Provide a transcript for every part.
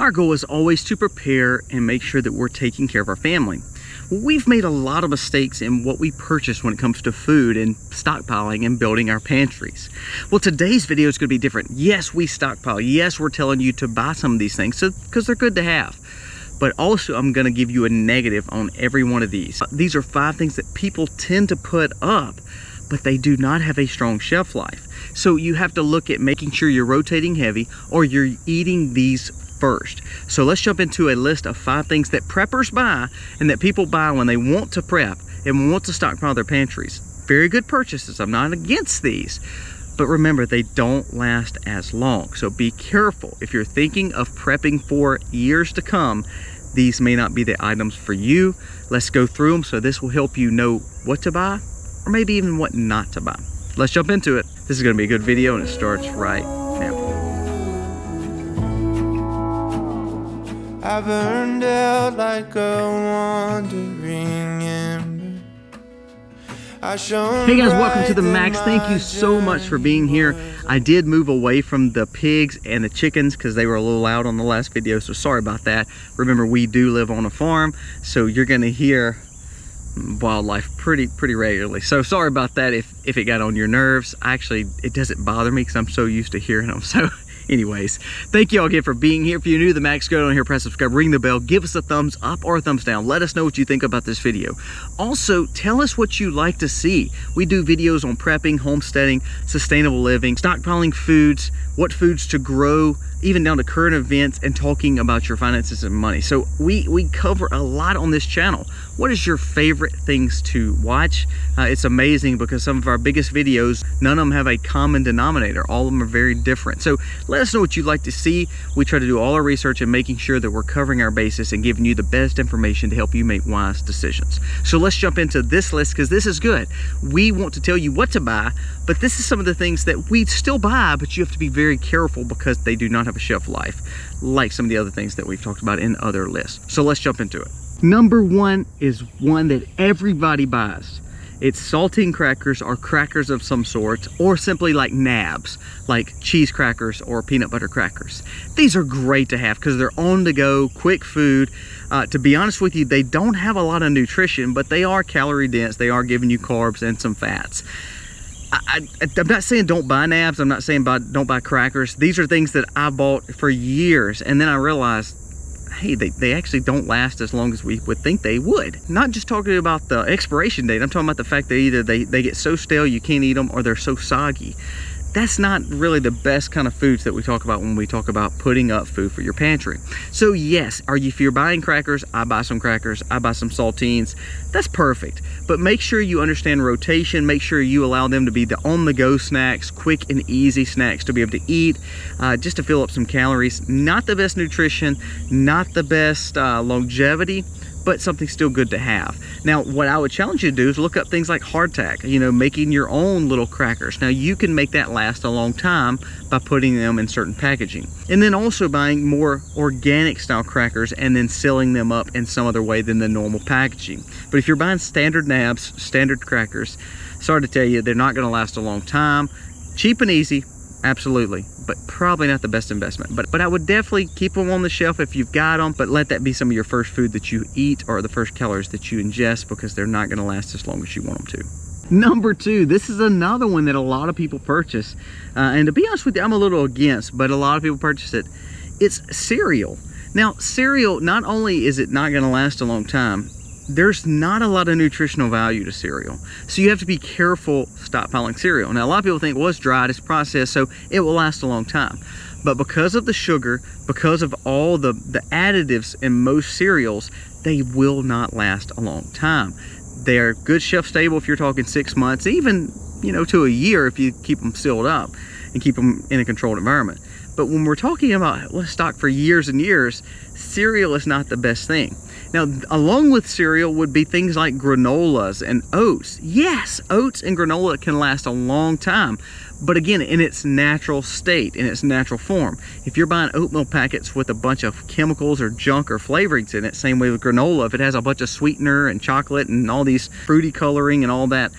Our goal is always to prepare and make sure that we're taking care of our family. We've made a lot of mistakes in what we purchase when it comes to food and stockpiling and building our pantries. Well, today's video is going to be different. Yes, we stockpile. Yes, we're telling you to buy some of these things because they're good to have. But also, I'm going to give you a negative on every one of these. These are 5 things that people tend to put up, but they do not have a strong shelf life. So you have to look at making sure you're rotating heavy or you're eating these first. So let's jump into a list of 5 things that preppers buy and that people buy when they want to prep and want to stockpile their pantries. Very good purchases. I'm not against these, but remember, they don't last as long. So be careful. If you're thinking of prepping for years to come, these may not be the items for you. Let's go through them so this will help you know what to buy or maybe even what not to buy. Let's jump into it. This is going to be a good video and it starts right now. I burned out like a wandering ember. Hey guys, welcome to the Max. Thank you so much for being here. I did move away from the pigs and the chickens because they were a little loud on the last video, so sorry about that. Remember, we do live on a farm, so you're going to hear wildlife pretty regularly. So sorry about that if it got on your nerves. Actually, it doesn't bother me because I'm so used to hearing them. So anyways, thank you all again for being here. If you're new to the Max, go down here, press subscribe, ring the bell, give us a thumbs up or a thumbs down. Let us know what you think about this video. Also, tell us what you like to see. We do videos on prepping, homesteading, sustainable living, stockpiling foods, what foods to grow, even down to current events and talking about your finances and money. So we cover a lot on this channel. What is your favorite things to watch? It's amazing because some of our biggest videos, none of them have a common denominator. All of them are very different. So let us know what you'd like to see. We try to do all our research and making sure that we're covering our bases and giving you the best information to help you make wise decisions. So let's jump into this list because this is good. We want to tell you what to buy, but this is some of the things that we still buy, but you have to be very careful because they do not have a shelf life, like some of the other things that we've talked about in other lists. So let's jump into it. Number 1 is one that everybody buys. It's saltine crackers or crackers of some sort, or simply like NABS, like cheese crackers or peanut butter crackers. These are great to have because they're on the go, quick food. To be honest with you, they don't have a lot of nutrition, but they are calorie dense. They are giving you carbs and some fats. I'm not saying don't buy NABS. I'm not saying don't buy crackers. These are things that I bought for years, and then I realized, hey, they actually don't last as long as we would think they would. Not just talking about the expiration date. I'm talking about the fact that either they get so stale you can't eat them or they're so soggy. That's not really the best kind of foods that we talk about when we talk about putting up food for your pantry. So yes, if you're buying crackers, I buy some crackers, I buy some saltines. That's perfect. But make sure you understand rotation. Make sure you allow them to be the on-the-go snacks, quick and easy snacks to be able to eat, just to fill up some calories. Not the best nutrition, not the best longevity, but something still good to have. Now, what I would challenge you to do is look up things like hardtack, making your own little crackers. Now, you can make that last a long time by putting them in certain packaging. And then also buying more organic style crackers and then sealing them up in some other way than the normal packaging. But if you're buying standard NABS, standard crackers, sorry to tell you, they're not gonna last a long time. Cheap and easy, absolutely, but probably not the best investment. But I would definitely keep them on the shelf if you've got them, but let that be some of your first food that you eat or the first calories that you ingest because they're not gonna last as long as you want them to. Number 2, this is another one that a lot of people purchase. And to be honest with you, I'm a little against, but a lot of people purchase it. It's cereal. Now, cereal, not only is it not gonna last a long time, there's not a lot of nutritional value to cereal. So you have to be careful stockpiling cereal. Now, a lot of people think, well, it's dried, it's processed, so it will last a long time. But because of the sugar, because of all the additives in most cereals, they will not last a long time. They're good shelf stable if you're talking 6 months, even, to a year if you keep them sealed up and keep them in a controlled environment. But when we're talking about let's stock for years and years, cereal is not the best thing. Now, along with cereal would be things like granolas and oats. Yes, oats and granola can last a long time, but again, in its natural state, in its natural form. If you're buying oatmeal packets with a bunch of chemicals or junk or flavorings in it, same way with granola, if it has a bunch of sweetener and chocolate and all these fruity coloring and all that,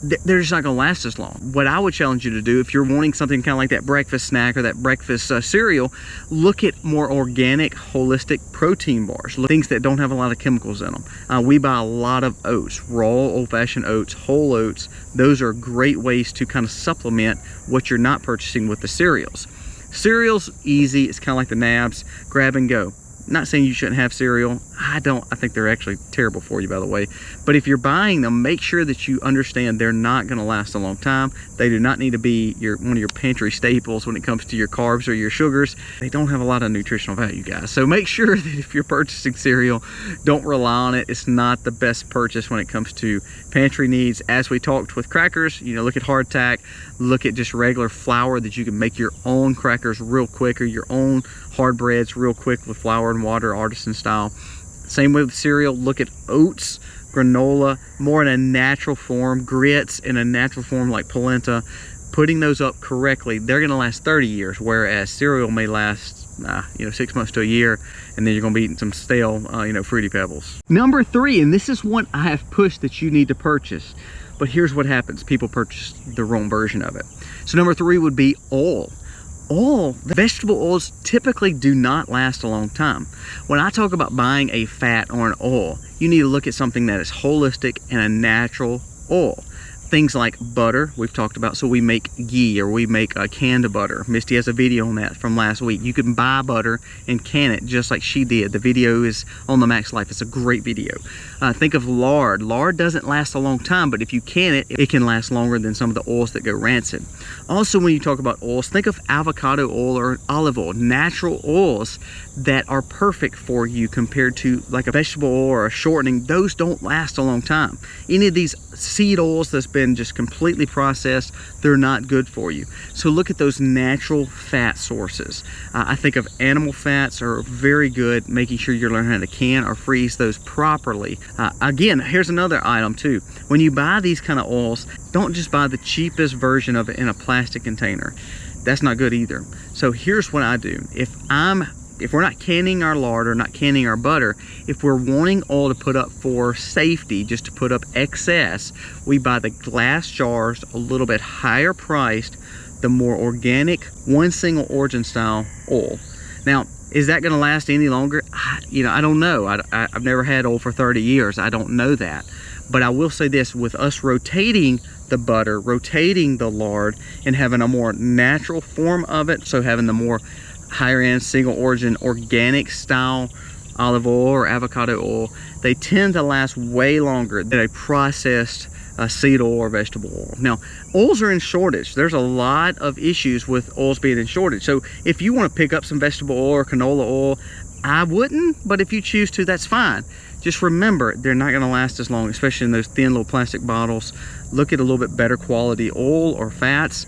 they're just not going to last as long. What I would challenge you to do, if you're wanting something kind of like that breakfast snack or that breakfast cereal, look at more organic, holistic protein bars, things that don't have a lot of chemicals in them. We buy a lot of oats, raw old-fashioned oats, whole oats. Those are great ways to kind of supplement what you're not purchasing with the cereals. Cereal's easy. It's kind of like the NABS, grab and go. Not saying you shouldn't have cereal. I think they're actually terrible for you, by the way. But if you're buying them, make sure that you understand they're not going to last a long time. They do not need to be one of your pantry staples when it comes to your carbs or your sugars. They don't have a lot of nutritional value, guys. So make sure that if you're purchasing cereal, don't rely on it. It's not the best purchase when it comes to pantry needs. As we talked with crackers, you know, look at hardtack, look at just regular flour that you can make your own crackers real quick, or your own hard breads real quick with flour and water, artisan style. Same with cereal. Look at oats, granola, more in a natural form, grits in a natural form like polenta. Putting those up correctly, they're going to last 30 years, whereas cereal may last 6 months to a year, and then you're going to be eating some stale Fruity Pebbles. Number 3, and this is one I have pushed that you need to purchase, but here's what happens: people purchase the wrong version of it. So number 3 would be oil. Oil, the vegetable oils typically do not last a long time. When I talk about buying a fat or an oil, you need to look at something that is holistic and a natural oil. Things like butter, we've talked about. So we make ghee, or we make canned butter. Misty has a video on that from last week. You can buy butter and can it just like she did. The video is on the Max Life. It's a great video. Think of lard. Lard doesn't last a long time, but if you can it, it can last longer than some of the oils that go rancid. Also, when you talk about oils, think of avocado oil or olive oil, natural oils that are perfect for you compared to like a vegetable oil or a shortening. Those don't last a long time. Any of these seed oils that's been just completely processed, they're not good for you. So look at those natural fat sources. I think of animal fats are very good, making sure you're learning how to can or freeze those properly. Again, here's another item too. When you buy these kind of oils, don't just buy the cheapest version of it in a plastic container. That's not good either. So here's what I do. If we're not canning our lard or not canning our butter, if we're wanting oil to put up for safety, just to put up excess, we buy the glass jars, a little bit higher priced, the more organic, one single origin style oil. Now, is that going to last any longer? I don't know. I've never had oil for 30 years. I don't know that. But I will say this, with us rotating the butter, rotating the lard, and having a more natural form of it, so having the more higher end single origin organic style olive oil or avocado oil, they tend to last way longer than a processed seed oil or vegetable oil. Now, oils are in shortage. There's a lot of issues with oils being in shortage. So if you want to pick up some vegetable oil or canola oil, I wouldn't, but if you choose to, that's fine. Just remember, they're not going to last as long, especially in those thin little plastic bottles. Look at a little bit better quality oil or fats,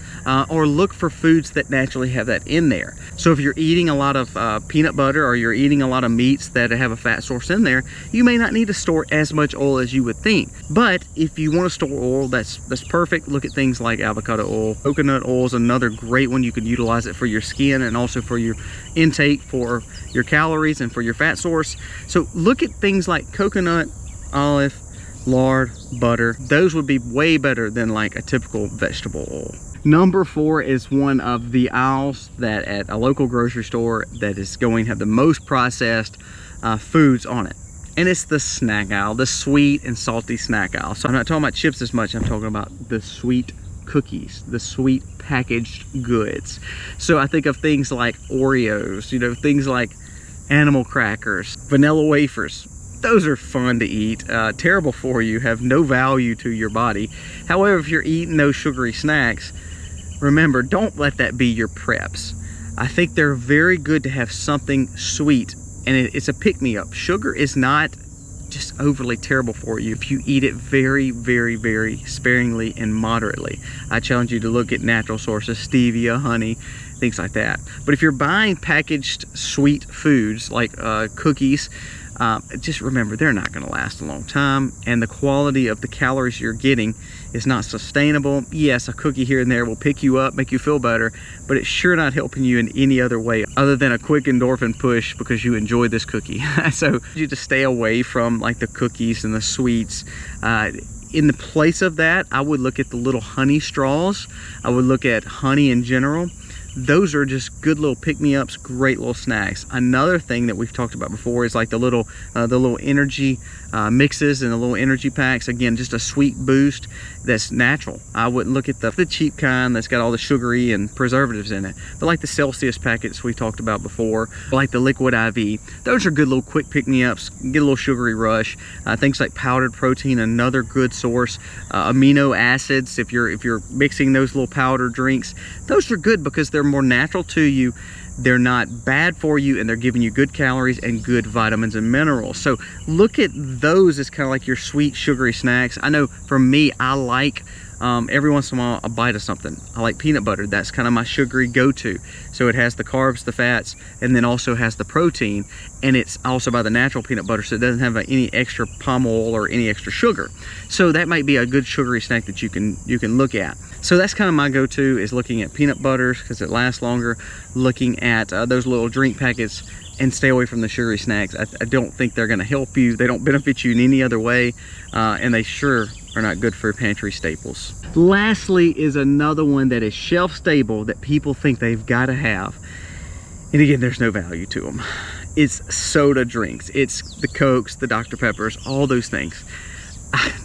or look for foods that naturally have that in there. So if you're eating a lot of peanut butter, or you're eating a lot of meats that have a fat source in there, you may not need to store as much oil as you would think. But if you want to store oil, that's perfect. Look at things like avocado oil. Coconut oil is another great one. You can utilize it for your skin and also for your intake, for your calories and for your fat source. So look at things like coconut, olive, lard, butter. Those would be way better than like a typical vegetable oil. Number 4 is one of the aisles that at a local grocery store that is going to have the most processed foods on it. And it's the snack aisle, the sweet and salty snack aisle. So I'm not talking about chips as much, I'm talking about the sweet cookies, the sweet packaged goods. So I think of things like Oreos, things like animal crackers, vanilla wafers. Those are fun to eat, terrible for you, have no value to your body. However, if you're eating those sugary snacks, remember, don't let that be your preps. I think they're very good to have something sweet, and it's a pick-me-up. Sugar is not just overly terrible for you if you eat it very, very, very sparingly and moderately. I challenge you to look at natural sources, stevia, honey, things like that. But if you're buying packaged sweet foods like cookies, just remember, they're not going to last a long time, and the quality of the calories you're getting is not sustainable. Yes, a cookie here and there will pick you up, make you feel better, but it's sure not helping you in any other way other than a quick endorphin push because you enjoy this cookie. So you just stay away from like the cookies and the sweets. in the place of that, I would look at the little honey straws. I would look at honey in general. Those are just good little pick-me-ups, great little snacks. Another thing that we've talked about before is like the little energy mixes and the little energy packs. Again, just a sweet boost that's natural. I wouldn't look at the cheap kind that's got all the sugary and preservatives in it. But like the Celsius packets we talked about before, like the liquid IV, those are good little quick pick-me-ups, get a little sugary rush. Things like powdered protein, another good source. Amino acids, if you're mixing those little powder drinks, those are good because they're more natural to you. They're not bad for you, and they're giving you good calories and good vitamins and minerals. So look at those as kind of like your sweet sugary snacks. I know for me, I like every once in a while a bite of something. I like peanut butter. That's kind of my sugary go-to. So it has the carbs, the fats, and then also has the protein, and it's also by the natural peanut butter, so it doesn't have any extra palm oil or any extra sugar. So that might be a good sugary snack that you can look at. So that's kind of my go-to, is looking at peanut butters because it lasts longer, looking at those little drink packets, and stay away from the sugary snacks. I don't think they're going to help you. They don't benefit you in any other way, and they sure are not good for pantry staples. Lastly is another one that is shelf stable that people think they've got to have, and again, there's no value to them. It's soda drinks. It's the Cokes, the Dr. Peppers, all those things.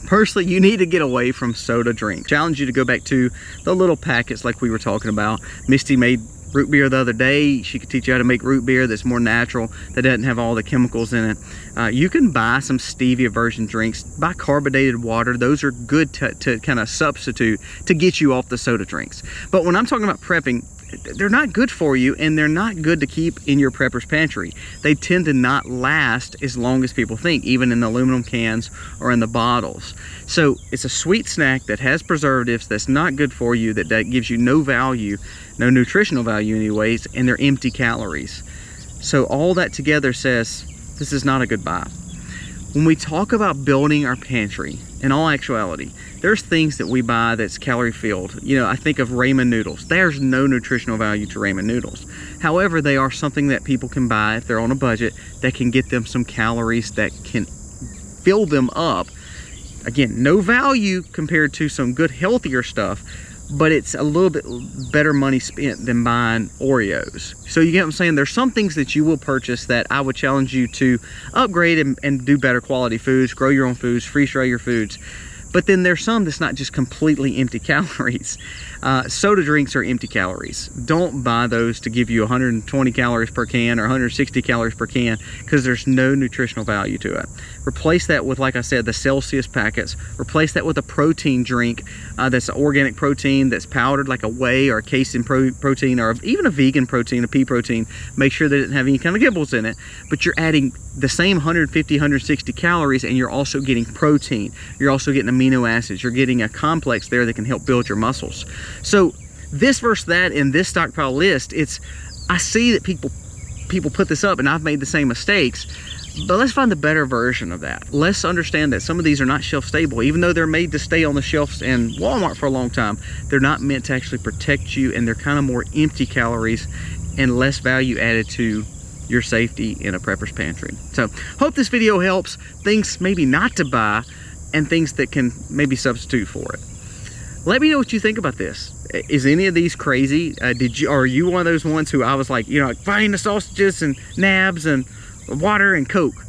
Personally, you need to get away from soda drinks. Challenge you to go back to the little packets like we were talking about. Misty made root beer the other day. She could teach you how to make root beer that's more natural, that doesn't have all the chemicals in it. You can buy some stevia version drinks, buy carbonated water. Those are good to kind of substitute to get you off the soda drinks. But when I'm talking about prepping, they're not good for you, and they're not good to keep in your prepper's pantry. They tend to not last as long as people think, even in the aluminum cans or in the bottles. So it's a sweet snack that has preservatives, that's not good for you, that gives you no value, no nutritional value anyways, and they're empty calories. So all that together says this is not a good buy. When we talk about building our pantry, in all actuality, there's things that we buy that's calorie filled. You know, I think of ramen noodles. There's no nutritional value to ramen noodles. However, they are something that people can buy if they're on a budget that can get them some calories that can fill them up. Again, no value compared to some good healthier stuff, but it's a little bit better money spent than buying Oreos. So you get what I'm saying? There's some things that you will purchase that I would challenge you to upgrade and do better quality foods, grow your own foods, freeze dry your foods. But then there's some that's not just completely empty calories. Soda drinks are empty calories. Don't buy those to give you 120 calories per can or 160 calories per can, because there's no nutritional value to it. Replace that with, like I said, the Celsius packets. Replace that with a protein drink that's organic protein, that's powdered like a whey or a casein protein, or even a vegan protein, a pea protein. Make sure that it doesn't have any kind of giblets in it, but you're adding the same 150, 160 calories, and you're also getting protein. You're also getting amino acids. You're getting a complex there that can help build your muscles. So this versus that in this stockpile list, I see that people put this up, and I've made the same mistakes, but let's find the better version of that. Let's understand that some of these are not shelf stable. Even though they're made to stay on the shelves in Walmart for a long time, they're not meant to actually protect you, and they're kind of more empty calories and less value added to your safety in a prepper's pantry. So hope this video helps. Things maybe not to buy and things that can maybe substitute for it. Let me know what you think about this. Is any of these crazy? Are you one of those ones who I was like, you know, like buying the sausages and NABS and water and Coke?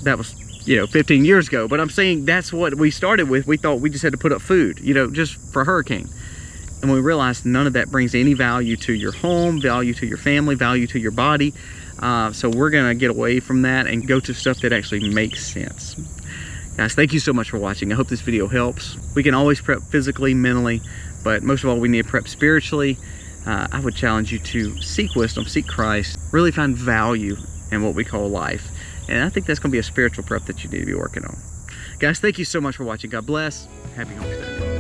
That was, 15 years ago. But I'm saying that's what we started with. We thought we just had to put up food, just for a hurricane. And we realized none of that brings any value to your home, value to your family, value to your body. So we're gonna get away from that and go to stuff that actually makes sense. Guys, thank you so much for watching. I hope this video helps. We can always prep physically, mentally, but most of all, we need to prep spiritually. I would challenge you to seek wisdom, seek Christ, really find value in what we call life. And I think that's gonna be a spiritual prep that you need to be working on. Guys, thank you so much for watching. God bless. Happy homesteading.